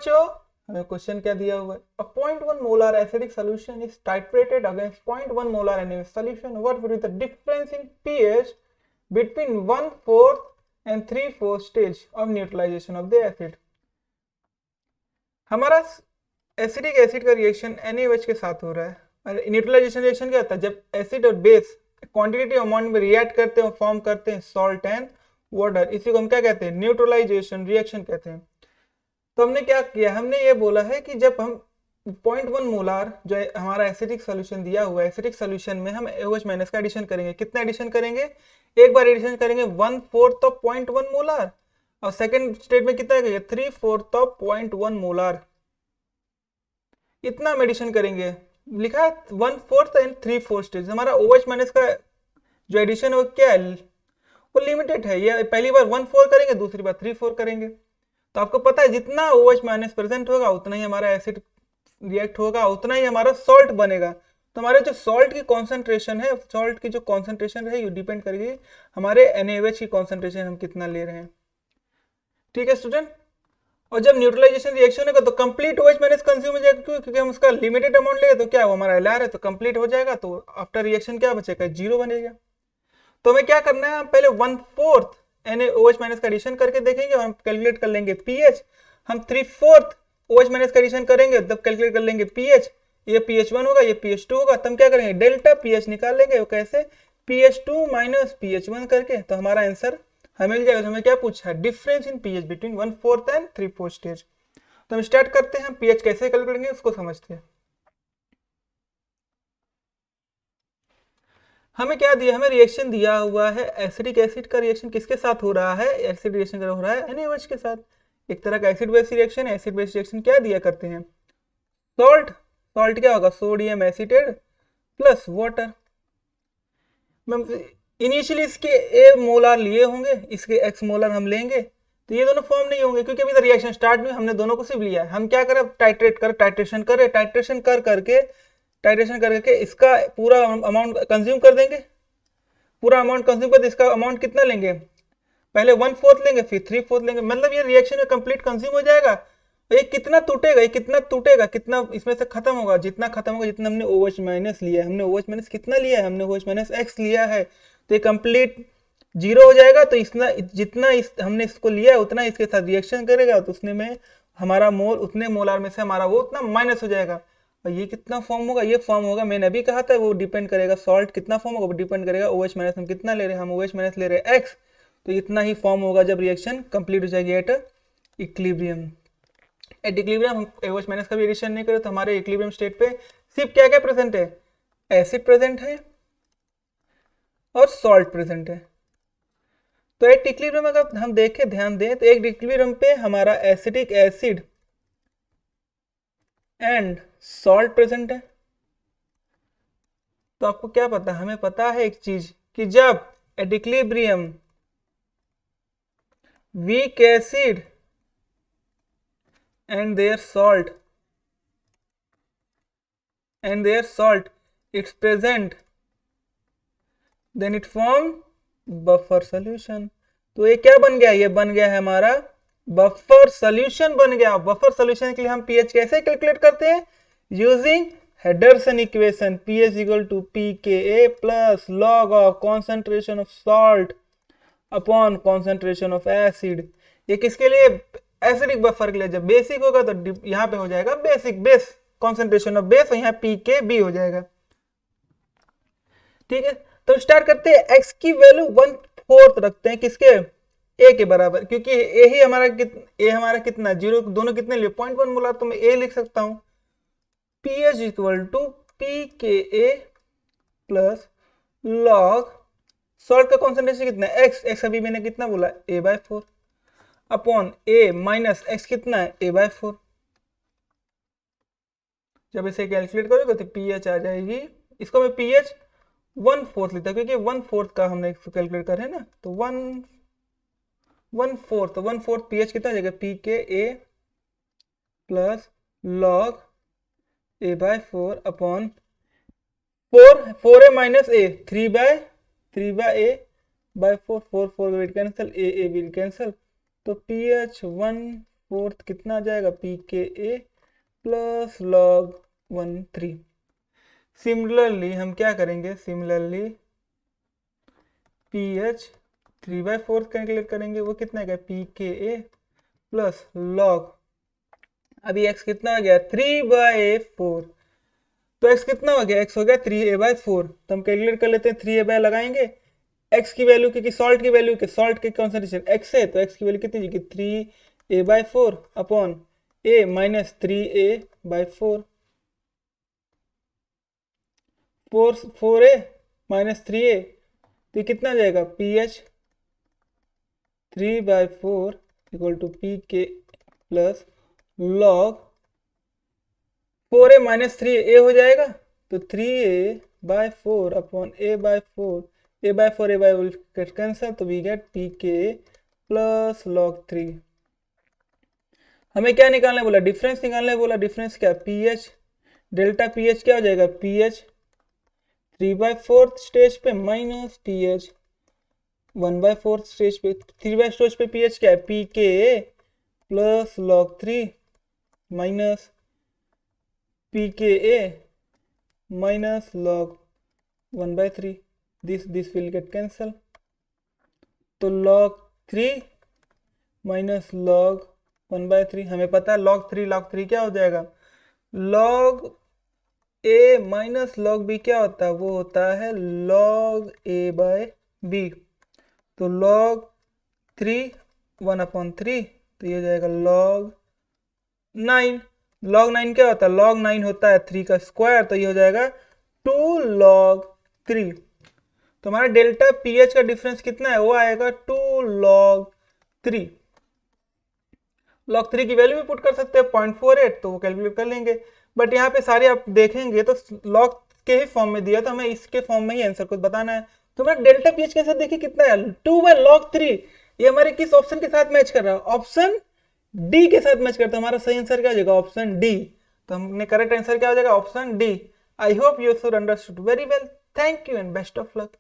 बच्चों हमें क्वेश्चन क्या दिया हुआ है, अ 0.1 molar acidic solution is titrated against 0.1 molar NaOH solution, what would be the difference in pH between 1/4 and 3/4 stage of neutralization of the acid। हमारा acidic acid का reaction NaOH के साथ हो रहा है, और न्यूट्रलाइजेशन रिएक्शन क्या होता है, जब एसिड और बेस क्वांटिटेटिव अमाउंट में रिएक्ट करते हैं और फॉर्म करते हैं सॉल्ट एंड वाटर, इसी को हम क्या कहते हैं, न्यूट्रलाइजेशन रिएक्शन कहते हैं। तो हमने क्या किया, हमने ये बोला है कि जब हम 0.1 मोलार जो हमारा एसिडिक सॉल्यूशन दिया हुआ है, एसिडिक सॉल्यूशन में हम OH माइनस का एडिशन करेंगे। कितना एडिशन करेंगे, एक बार एडिशन करेंगे 1/4 ऑफ 0.1 मोलार, और सेकंड स्टेट में कितना करेंगे 3/4 ऑफ 0.1 मोलार, इतना हम एडिशन करेंगे। लिखा है 1/4 एंड 3/4 स्टेज। हमारा OH माइनस का जो एडिशन है वो क्या है, वो लिमिटेड है। ये पहली बार 1/4 करेंगे, दूसरी बार 3/4 करेंगे। तो आपको पता है जितना OH माइनस प्रेजेंट होगा उतना ही हमारा एसिड रिएक्ट होगा, उतना ही हमारा सॉल्ट बनेगा। तो हमारे जो सॉल्ट की कॉन्सेंट्रेशन है, सॉल्ट की जो कॉन्सेंट्रेशन है, ये डिपेंड करेगी हमारे NaOH की कॉन्सेंट्रेशन हम कितना ले रहे हैं। ठीक है स्टूडेंट। और जब न्यूट्रलाइजेशन रिएक्शन होगा तो कंप्लीट OH माइनस कंज्यूम हो जाएगा, क्योंकि हम उसका लिमिटेड अमाउंट ले, तो क्या वो हमारा LR है तो कंप्लीट हो जाएगा, तो आफ्टर रिएक्शन क्या बचेगा, 0 बनेगा। तो हमें क्या करना है, हम पहले 1/4 NaOH माइनस का एडिशन करके देखेंगे और हम कैलकुलेट कर लेंगे pH। हम 3/4 OH माइनस का एडिशन करेंगे तब कैलकुलेट कर लेंगे pH। ये pH1 होगा, ये pH2 होगा, तब क्या करेंगे डेल्टा pH निकाल लेंगे। वो कैसे, pH2 माइनस pH1 करके, तो हमारा आंसर हमें मिल जाएगा। तो हमें क्या पूछा है, difference in pH between 1/4 and 3/4 stage. तो हम स्टार्ट करते हैं, हम pH कैसे कैलकुलेट करेंगे उसको समझते हैं। हमें क्या दिया, हमें रिएक्शन दिया हुआ है, एसिडिक एसिड का रिएक्शन किसके साथ हो रहा है, एसिड रिएक्शन हो रहा है NaOH के साथ। एक तरह का एसिड बेस रिएक्शन है। एसिड बेस रिएक्शन क्या दिया करते हैं, सॉल्ट। सॉल्ट क्या होगा, sodium acetate plus water. Initially इसके ए मोलार लिए होंगे, इसके एक्स मोलार हम लेंगे, तो ये दोनों फॉर्म नहीं होंगे क्योंकि अभी तो रिएक्शन स्टार्ट में हमने दोनों को सिर्फ लिया है। हम क्या करें, टाइट्रेशन करके इसका पूरा अमाउंट कंज्यूम कर देंगे। पूरा अमाउंट कंज्यूम कर, इसका अमाउंट कितना लेंगे, पहले 1/4 लेंगे फिर 3/4 लेंगे, मतलब ये रिएक्शन में कंप्लीट कंज्यूम हो जाएगा। ये कितना टूटेगा, ये कितना टूटेगा, कितना इसमें से खत्म होगा, जितना खत्म होगा जितना हमने OH माइनस लिया है। हमने OH माइनस कितना लिया है, हमने OH माइनस X लिया है, तो ये कंप्लीट 0 हो जाएगा। तो इसना जितना हमने इसको लिया है उतना इसके साथ रिएक्शन करेगा, तो उसने में हमारा मोल, उतने मोलार में से हमारा वो उतना माइनस हो जाएगा। और ये कितना फॉर्म होगा, ये फॉर्म होगा, मैंने अभी कहा था वो डिपेंड करेगा, सॉल्ट कितना फॉर्म होगा वो डिपेंड करेगा OH माइनस हम कितना ले रहे हैं। हम OH माइनस ले रहे हैं X, तो इतना ही फॉर्म होगा जब रिएक्शन कंप्लीट हो जाएगी एट इक्विलिब्रियम। एट इक्विलिब्रियम हम OH माइनस का भी एडिशन नहीं करें, तो हमारे इक्विलिब्रियम स्टेट पे सिर्फ क्या क्या प्रेजेंट है, एसिड प्रेजेंट है और सॉल्ट प्रेजेंट है। तो एट इक्विलिब्रियम अगर हम देखें, ध्यान दें, तो एक इक्विलिब्रियम पे हमारा acidic acid and salt present है। तो आपको क्या पता, हमें पता है एक चीज कि जब at equilibrium weak acid and their salt it's present, then it form buffer solution। तो ये क्या बन गया, ये बन गया है हमारा बफर सोल्यूशन बन गया। बफर सोल्यूशन के लिए हम pH कैसे कैलकुलेट करते हैं, using Henderson equation, pH equal to pKa plus log of concentration of salt upon concentration of acid. ये किसके लिए, एसिडिक बफर के लिए। जब बेसिक होगा तो यहाँ पे हो जाएगा basic, base concentration of base, और यहाँ pKb हो जाएगा। ठीक है, तो स्टार्ट करते हैं। x की वैल्यू 1/4 रखते हैं, किसके, a के बराबर, क्योंकि a ही हमारा a हमारा कितना 0, दोनों कितने लिए 0.1 मोलार, तो मैं a लिख सकता हूं। pH equal to pKa plus log salt का कॉन्सेंट्रेशन कितना है x अभी मैंने कितना बोला a/4 upon a minus x कितना है a/4। जब इसे कैलकुलेट करोगे तो pH आ जाएगी, इसको मैं pH 1/4 लेता क्योंकि 1/4 का हमने कैलकुलेट कर है ना, तो 1/4 pH कितना हो जाएगा pKa plus log a/4 upon 4a minus a 3/a/4 4 will cancel, a will cancel, तो pH 1/4 फोर्थ कितना आ जाएगा पी के ए प्लस लॉग 1/3। सिमिलरली हम क्या करेंगे, सिमिलरली पी एच 3/4 कैलकुलेट करेंगे, वो कितना है पी के ए प्लस लॉग, अभी x कितना आ गया 3/4, तो x कितना हो गया, x हो गया 3a/4। तो हम कैलकुलेट कर लेते हैं, 3a लगाएंगे, x की वैल्यू क्योंकि सॉल्ट की वैल्यू के सॉल्ट के कॉन्सेंट्रेशन x है, तो x की वैल्यू कितनी होगी 3a/4 upon a minus 3a/4, 4a minus 3a, तो कितना आ जाएगा P H 3/4 equal to P K plus log 4a minus 3a हो जाएगा, तो 3a/4 upon a/4, a/4 cancel, तो we get P K plus log 3। हमें क्या निकालना है बोला, डिफरेंस निकालना है बोला, डिफरेंस क्या P H, delta P H क्या हो जाएगा पी एच 3/4 स्टेज पे माइनस पी एच 1/4 स्टेज पे, 3/4 पे पी एच क्या है P K plus log 3 minus P K A minus log 1/3, this will get cancel, तो log 3 माइनस log 1/3, हमें पता है log 3 क्या हो जाएगा, log a minus log b क्या होता है, वो होता है log a/b, तो log 3 1/3, तो ये हो जाएगा log 9, log 9 क्या होता है, log 9 होता है 3 का स्क्वायर, तो ये हो जाएगा 2 log 3। तो हमारा डेल्टा पीएच का डिफरेंस कितना है, वो आएगा 2 log 3। log 3 की वैल्यू भी पुट कर सकते हैं 0.48, तो वो कैलकुलेट कर लेंगे, बट यहाँ पे सारे आप देखेंगे तो log के ही फॉर्म में दिया, तो हमें इसके फॉर्म में ही आंसर को बताना है। तो हमारा डेल्टा पीएच के साथ देखिए कितना है 2/log 3, ये हमारे किस ऑप्शन के साथ मैच कर रहा है, ऑप्शन डी के साथ मैच करता है, हमारा सही आंसर क्या हो जाएगा ऑप्शन डी, तो हमने करेक्ट आंसर क्या हो जाएगा option D. I hope you should understood very well, thank you and best of luck.